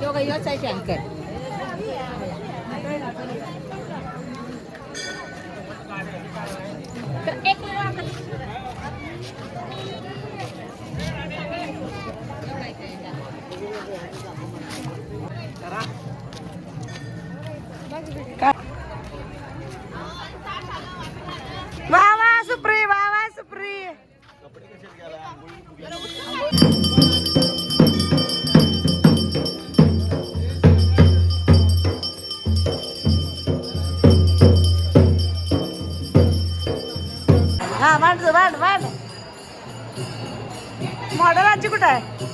तो काही आहे शंकर वा वा सुप्री वा वा सुप्री हा मांड मांड मांड मॉडेल आजी कुठं आहे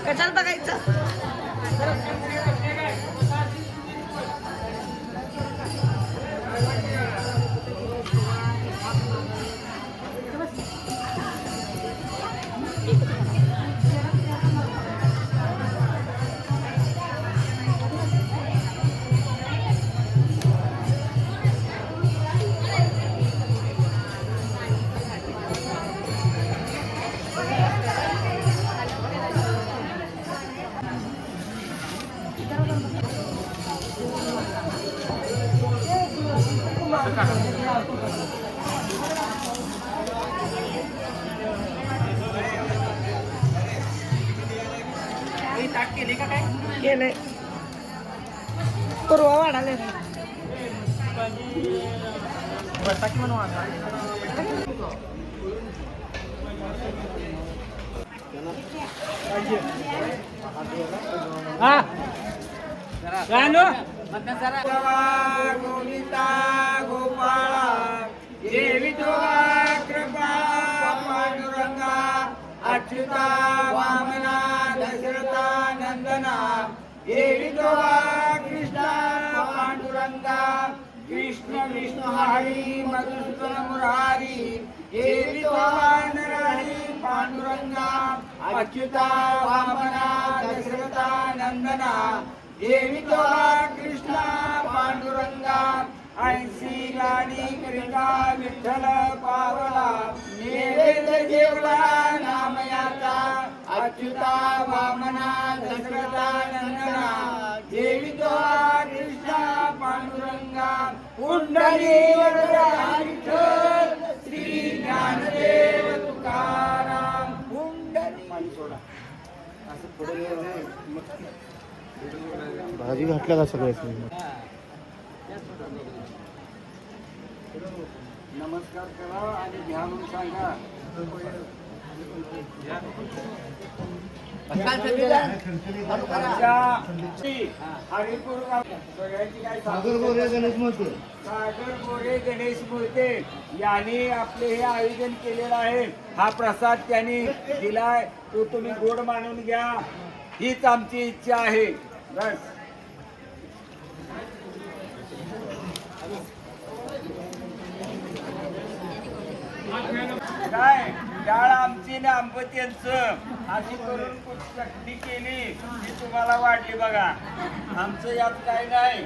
कशाला बघायचं केलंय पूर्वा वाढाले गोविंदा गोपाळा देवी कृपा पांडुरंगा अच्युता वामना दशरथा नंदना देवी कृष्णा पांडुरंगा कृष्ण विष्णु हरी मधुसूदन मुरारी देवी नरहरी पांडुरंगा अच्युता वामना दशरथा नंदना देवी कृष्णा पांडुरंगा ऐंशी लाडी करिता विठ्ठल पावला नैवेद्य जेवला नामयाचा अच्युता वामना दशरथा नंदना देवी कृष्णा पांडुरंगा पुंडली विठ्ठल श्री ज्ञानदेव तुकाराम पुंडली असं पुढे भाजी घातल्या का सगळ्याच नमस्कार करा आणि घ्या म्हणून सांगा हरिपूर सागर गोरे गणेश मूर्ती सागर गोरे गणेश मूर्ती यांनी आपले हे आयोजन केलेलं आहे. हा प्रसाद त्यांनी दिलाय तो तुम्ही गोड मानून घ्या हीच आमची इच्छा आहे. बस काय डाळ आमची ना आंबत्यांचं अशी करून चटणी केली ती तुम्हाला वाटली बघा. आमचं यात काय नाही.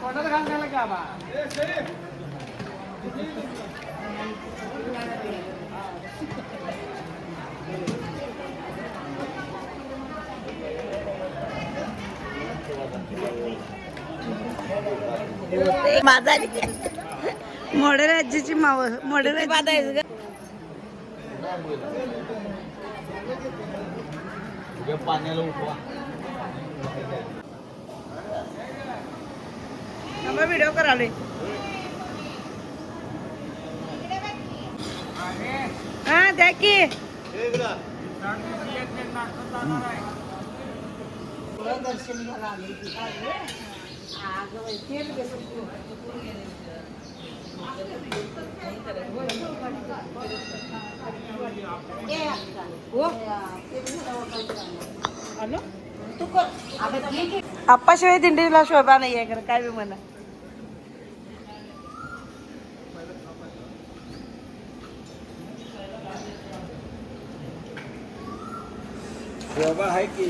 पोटात घालण्याला का बा माझा मॉडेल आजीची माव मॉडेल पाण्याला उठवा. व्हिडिओ कराले. हा द्या की दर्शन घ्यायला आले. आप्पाशिवाय दिंडीला शोभा नाही आहे काय बी म्हणा. शोभा आहे की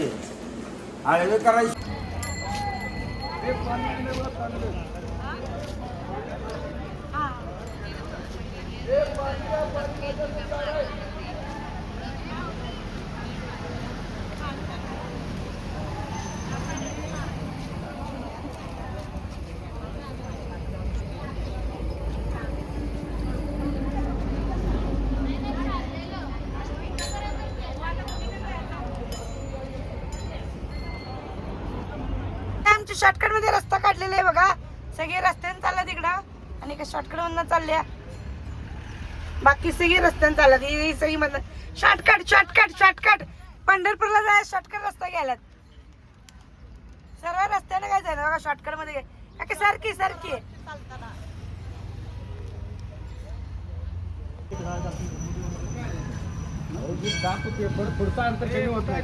आळवे करायची. शॉर्टकट मध्ये रस्ता काढलेला आहे बघा. सगळे रस्त्याने चालला तिकडं आणि शॉर्टकट मधनं चालल्या. बाकी सगळे रस्त्याने चालला. ही सगळी मधनं शॉर्टकट शॉर्टकट शॉर्टकट. पंढरपूरला जाय शॉर्टकट रस्ता घ्यायला. सरळ रस्त्याने काय जायला बघा. शॉर्टकट मध्ये सारखी सारखी पुढचा अंतर कमी होत नाही.